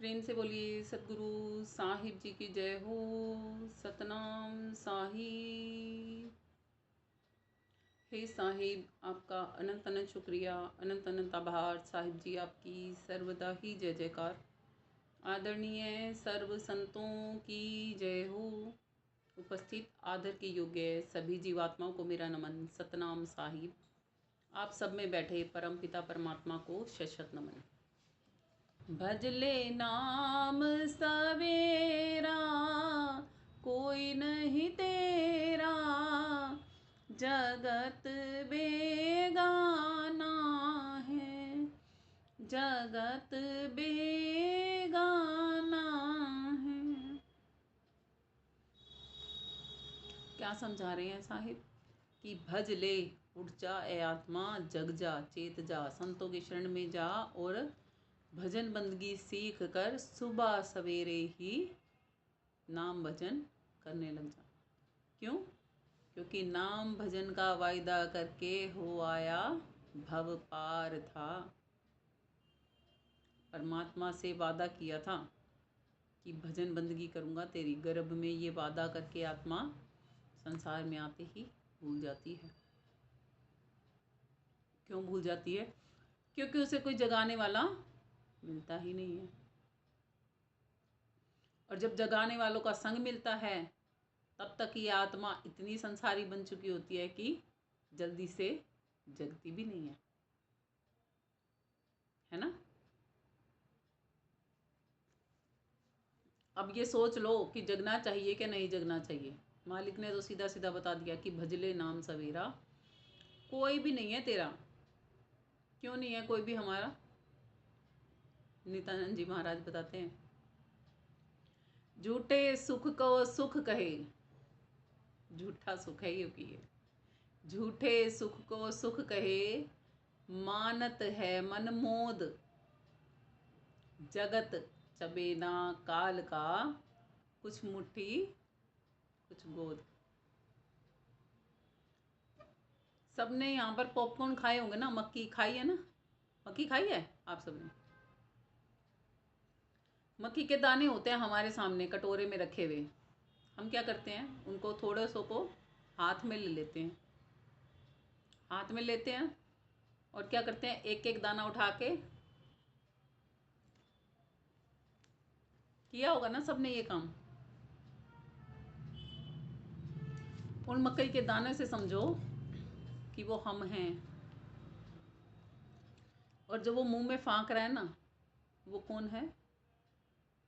प्रेम से बोलिए सतगुरु साहिब जी की जय हो। सतनाम साहिब। हे साहिब, आपका अनंत अनंत शुक्रिया, अनंत अनंत आभार। साहिब जी आपकी सर्वदा ही जय जयकार। आदरणीय सर्व संतों की जय हो। उपस्थित आदर के योग्य सभी जीवात्माओं को मेरा नमन। सतनाम साहिब। आप सब में बैठे परम पिता परमात्मा को शत शत नमन। भजले नाम सवेरा कोई नहीं तेरा, जगत बेगाना है, जगत बेगाना है। क्या समझा रहे हैं साहिब कि भज ले, उठ जा ए आत्मा, जग जा, चेत जा, संतों की शरण में जा और भजन बंदगी सीख कर सुबह सवेरे ही नाम भजन करने लग जा। क्यों? क्योंकि नाम भजन का वायदा करके हो आया भव पार था। परमात्मा से वादा किया था कि भजन बंदगी करूँगा तेरी। गर्भ में ये वादा करके आत्मा संसार में आते ही भूल जाती है। क्यों भूल जाती है? क्योंकि उसे कोई जगाने वाला मिलता ही नहीं है। और जब जगाने वालों का संग मिलता है तब तक ये आत्मा इतनी संसारी बन चुकी होती है कि जल्दी से जगती भी नहीं है ना। अब ये सोच लो कि जगना चाहिए कि नहीं जगना चाहिए। मालिक ने तो सीधा सीधा बता दिया कि भजले नाम सवेरा कोई भी नहीं है तेरा। क्यों नहीं है कोई भी हमारा? नित्यानंद जी महाराज बताते हैं, झूठे सुख को सुख कहे, झूठा सुख है ये की है। झूठे सुख को सुख कहे, मानत है मन मोद, जगत चबेना काल का, कुछ मुट्ठी कुछ गोद। सबने यहाँ पर पॉपकॉर्न खाए होंगे ना, मक्की खाई है ना? मक्की खाई है आप सबने? मक्की के दाने होते हैं हमारे सामने कटोरे में रखे हुए। हम क्या करते हैं, उनको थोड़े सो को हाथ में ले लेते हैं। हाथ में लेते हैं और क्या करते हैं, एक एक दाना उठा के, किया होगा ना सबने ये काम। उन मकई के दाने से समझो कि वो हम हैं। और जो वो मुंह में फांक रहा है ना, वो कौन है?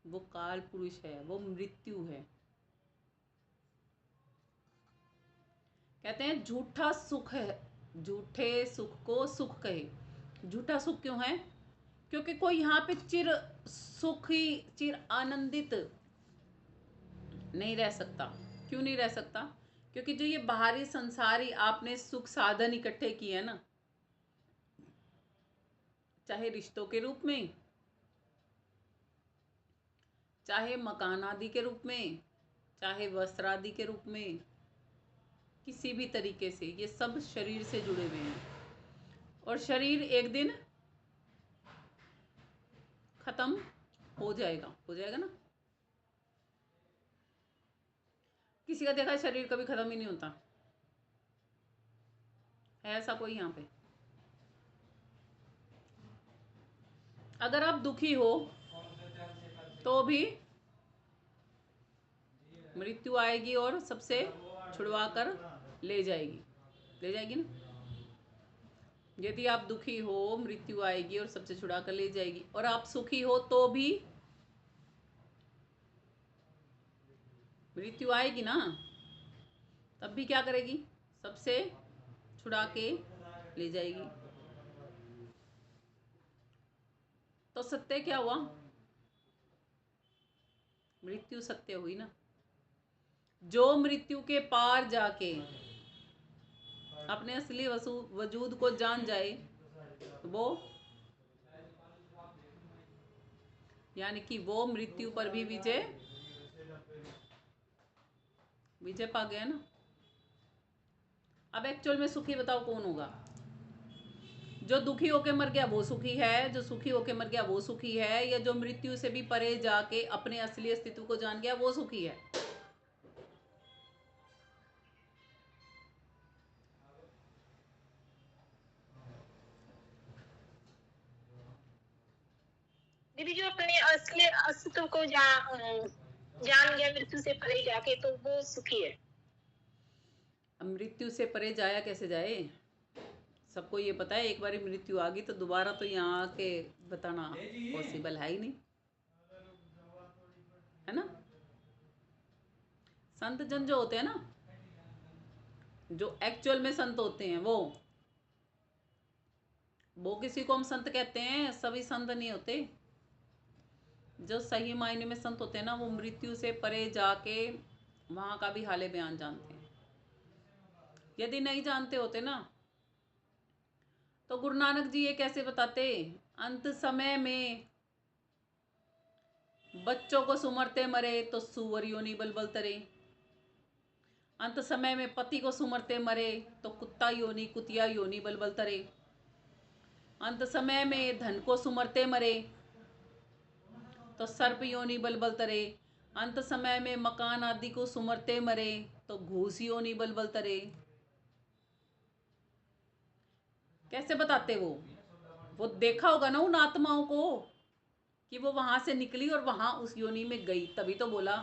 वो काल पुरुष है, वो मृत्यु है। कहते हैं झूठा सुख है, झूठे सुख को सुख कहे। झूठा सुख क्यों है? क्योंकि कोई यहाँ पे चिर सुखी, चिर आनंदित नहीं रह सकता। क्यों नहीं रह सकता? क्योंकि जो ये बाहरी संसारी आपने सुख साधन इकट्ठे किए हैं ना, चाहे रिश्तों के रूप में, चाहे मकान आदि के रूप में, चाहे वस्त्र आदि के रूप में, किसी भी तरीके से ये सब शरीर से जुड़े हुए हैं। और शरीर एक दिन खत्म हो जाएगा ना। किसी का देखा शरीर कभी खत्म ही नहीं होता है? ऐसा कोई यहाँ पे? अगर आप दुखी हो तो भी मृत्यु आएगी और सबसे छुड़वा कर ले जाएगी ना। यदि आप दुखी हो, मृत्यु आएगी और सबसे छुड़ा कर ले जाएगी। और आप सुखी हो तो भी मृत्यु आएगी ना, तब भी क्या करेगी? सबसे छुड़ा के ले जाएगी। तो सत्य क्या हुआ? मृत्यु सत्य हुई ना। जो मृत्यु के पार जाके अपने असली वजूद को जान जाए, वो यानी कि वो मृत्यु पर भी विजय पा गया ना। अब एक्चुअल में सुखी बताओ कौन होगा? जो दुखी होके मर गया वो सुखी है, जो सुखी होके मर गया वो सुखी है, या जो मृत्यु से भी परे जाके अपने असली अस्तित्व को जान गया वो सुखी है। दीदी जो अपने असली अस्तित्व को जान गया मृत्यु से परे जाके, तो वो सुखी है। अब मृत्यु से परे जाया कैसे जाए? सबको ये पता है एक बार मृत्यु आ गई तो दोबारा तो यहाँ आके बताना पॉसिबल है ही नहीं, है ना। संत जन जो होते हैं ना, जो एक्चुअल में संत होते हैं, वो किसी को हम संत कहते हैं, सभी संत नहीं होते। जो सही मायने में संत होते हैं ना, वो मृत्यु से परे जाके वहाँ का भी हाले बयान जानते हैं। यदि नहीं जानते होते ना, तो गुरु नानक जी ये कैसे बताते? अंत समय में बच्चों को सुमरते मरे तो सुअर योनि बलबल तरे। अंत समय में पति को सुमरते मरे तो कुत्ता योनि कुतिया योनि बलबल तरे। अंत समय में धन को सुमरते मरे तो सर्प योनि बलबल तरे। अंत समय में मकान आदि को सुमरते मरे तो घूस योनि बलबल तरे। कैसे बताते? वो देखा होगा ना उन आत्माओं को कि वो वहां से निकली और वहां उस योनि में गई, तभी तो बोला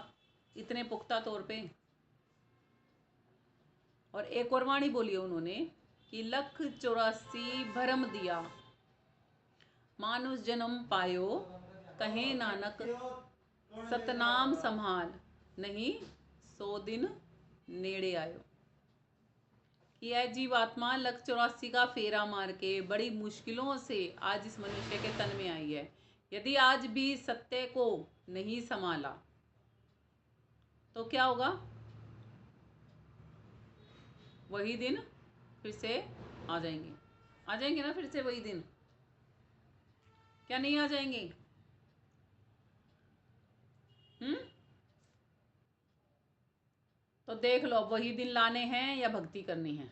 इतने पुख्ता तौर पे। और एक और वाणी बोली उन्होंने कि 1,84 भरम दिया, मानुष जन्म पायो, कहे नानक सतनाम संभाल, नहीं 100 दिन नेड़े आयो। कि यह जीवात्मा 1,84 का फेरा मार के बड़ी मुश्किलों से आज इस मनुष्य के तन में आई है। यदि आज भी सत्य को नहीं संभाला तो क्या होगा? वही दिन फिर से आ जाएंगे ना, फिर से वही दिन। क्या नहीं आ जाएंगे? तो देख लो, वही दिन लाने हैं या भक्ति करनी है?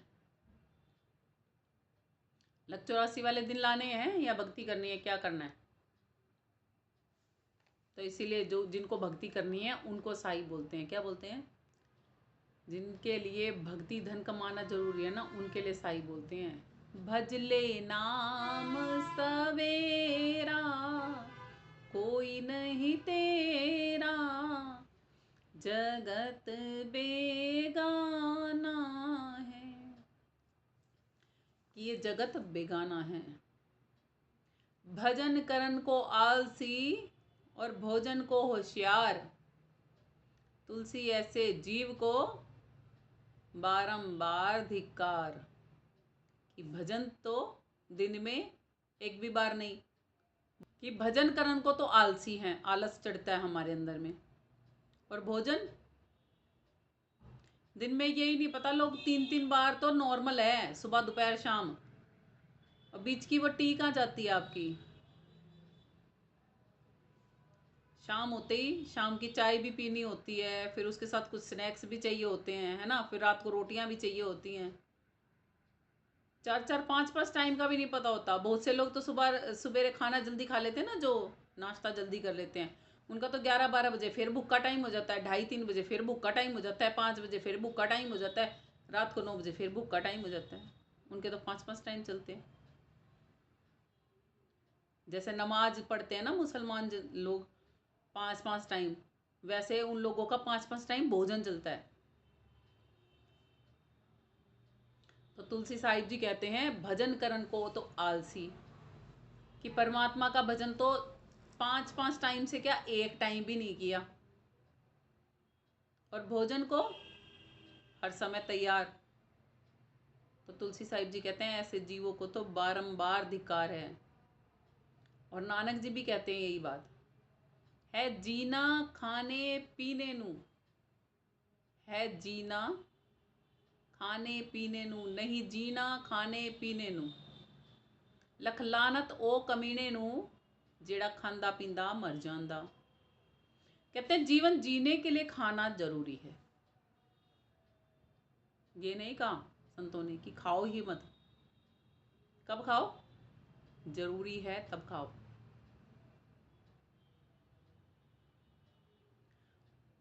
1,84 वाले दिन लाने हैं या भक्ति करनी है? क्या करना है? तो इसीलिए जो जिनको भक्ति करनी है उनको साई बोलते हैं। क्या बोलते हैं? जिनके लिए भक्ति धन कमाना जरूरी है ना, उनके लिए साई बोलते हैं। भज ले नाम सवेरा, कोई नहीं तेरा, जगत बेगाना है। ये जगत बेगाना है। भजन करन को आलसी और भोजन को होशियार, तुलसी ऐसे जीव को बारंबार धिक्कार। कि भजन तो दिन में एक भी बार नहीं, कि भजन करन को तो आलसी हैं, आलस चढ़ता है हमारे अंदर में। और भोजन दिन में यही नहीं पता, लोग 3-3 बार तो नॉर्मल है, सुबह दोपहर शाम। और बीच की वो टी कहाँ जाती है आपकी? शाम होते ही शाम की चाय भी पीनी होती है, फिर उसके साथ कुछ स्नैक्स भी चाहिए होते हैं, है ना। फिर रात को रोटियां भी चाहिए होती हैं। 4-4 5-5 टाइम का भी नहीं पता होता। बहुत से लोग तो सुबह सवेरे खाना जल्दी खा लेते हैं ना, जो नाश्ता जल्दी कर लेते हैं, उनका तो 11-12 बजे फिर भूख का टाइम हो जाता है, 2:30-3 बजे फिर भूख का टाइम हो जाता है, 5 बजे फिर भूख का टाइम हो जाता है, रात को 9 बजे फिर भूख का टाइम हो जाता है। उनके तो 5-5 टाइम चलते हैं। जैसे नमाज पढ़ते हैं ना मुसलमान लोग 5-5 टाइम, वैसे उन लोगों का 5-5 टाइम भोजन चलता है। तो तुलसी साहिब जी कहते हैं भजन करन को तो आलसी, कि परमात्मा का भजन तो 5-5 टाइम से क्या, एक टाइम भी नहीं किया। और भोजन को हर समय तैयार। तो तुलसी साहिब जी कहते हैं ऐसे जीवों को तो बारंबार धिक्कार है। और नानक जी भी कहते हैं यही बात है, जीना खाने पीने नू, है जीना खाने पीने नू, नहीं जीना खाने पीने नू, लख लानत ओ कमीने नू, जेड़ा खांदा पींदा मर जांदा। कहते हैं जीवन जीने के लिए खाना जरूरी है। ये नहीं कहा संतों ने कि खाओ ही मत। कब खाओ? जरूरी है तब खाओ।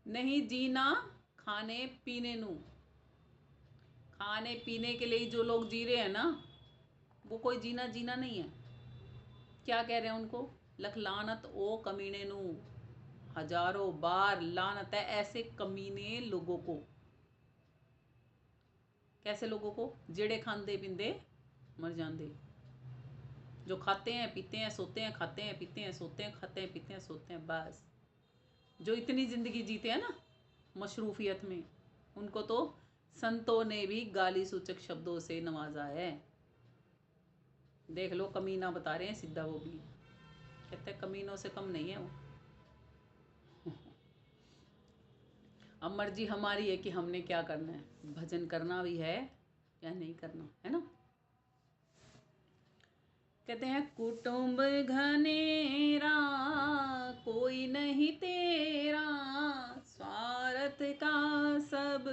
नहीं जीना खाने पीने नू, खाने पीने के लिए जो लोग जी रहे हैं ना, वो कोई जीना जीना नहीं है। क्या कह रहे हैं उनको? लख लानत ओ कमीने नू, हजारों बार लानत है ऐसे कमीने लोगों को। कैसे लोगों को? जेड़े खांदे पींदे मर जांदे, जो खाते हैं पीते हैं सोते हैं, खाते हैं पीते हैं सोते हैं, खाते हैं पीते हैं सोते हैं, बस। जो इतनी जिंदगी जीते हैं ना मशरूफियत में, उनको तो संतों ने भी गाली सूचक शब्दों से नवाजा है। देख लो, कमीना बता रहे हैं सीधा, वो भी कहते हैं कमीनों से कम नहीं है वो। अब मर्जी हमारी है कि हमने क्या करना है, भजन करना भी है या नहीं करना है ना। कहते हैं कुटुंब घनेरा कोई नहीं तेरा, स्वार्थ का सब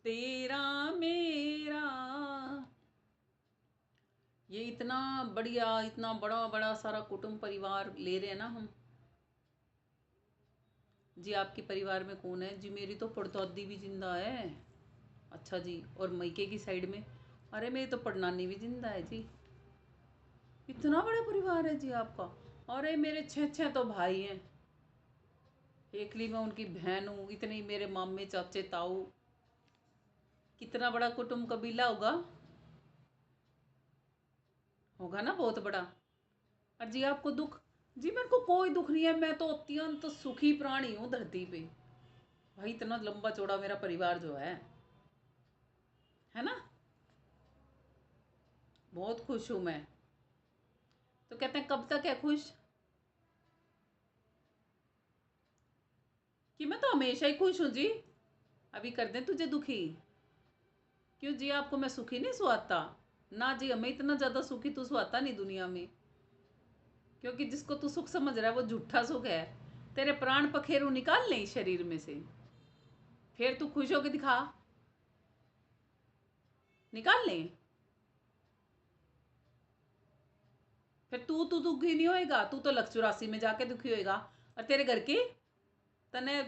तेरा मेरा। ये इतना बढ़िया, इतना बड़ा बड़ा सारा कुटुंब परिवार ले रहे हैं ना हम। जी आपके परिवार में कौन है? जी मेरी तो पड़दादी भी जिंदा है। अच्छा जी, और मैके की साइड में? अरे मेरी तो पड़नानी भी जिंदा है जी। इतना बड़ा परिवार है जी आपका? अरे मेरे 6 तो भाई हैं, एकली मैं उनकी बहन हूँ, इतने ही मेरे मामे चाचे ताऊ। कितना बड़ा कुटुंब कबीला होगा, होगा ना बहुत बड़ा। और जी आपको दुख? जी मेरे को कोई दुख नहीं है, मैं तो अत्यंत सुखी प्राणी हूँ धरती पे। भाई इतना लंबा चौड़ा मेरा परिवार जो है ना, बहुत खुश हूँ मैं। तो कहते हैं कब तक है खुश? कि मैं तो हमेशा ही खुश हूँ जी। अभी कर दें तुझे दुखी? क्यों जी आपको मैं सुखी नहीं सुहाता? ना जी, हमें इतना ज्यादा सुखी तू सुहाता नहीं दुनिया में। क्योंकि जिसको तू सुख समझ रहा है वो झूठा सुख है। तेरे प्राण पखेरु निकाल लें शरीर में से, फिर तू खुश होकर दिखा, निकाल लें, फिर तू दुखी नहीं होएगा। तू तो 184 में जाके दुखी होएगा, और तेरे घर के तने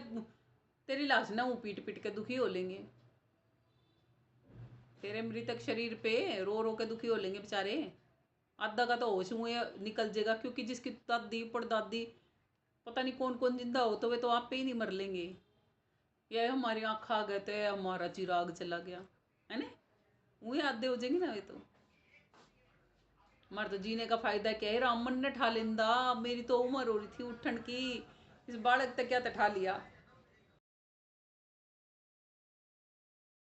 तेरी लाश ना वो पीट पीट के दुखी हो लेंगे। तेरे मृतक शरीर पे रो रो के दुखी हो लेंगे बेचारे। आधा का तो होश हुए निकल जाएगा, क्योंकि जिसकी दादी पड़दादी पता नहीं कौन कौन जिंदा हो, तो वे तो आप पे ही नहीं मर लेंगे। ये हमारी आँख आ गए थे, हमारा चिराग चला गया, है ना, वही आधे हो जाएंगे ना वे तो। हमारे तो जीने का फायदा क्या है? रामन ने ठा लेंदा, मेरी तो उम्र हो रही थी उठन की, इस बालक तक क्या ठा लिया।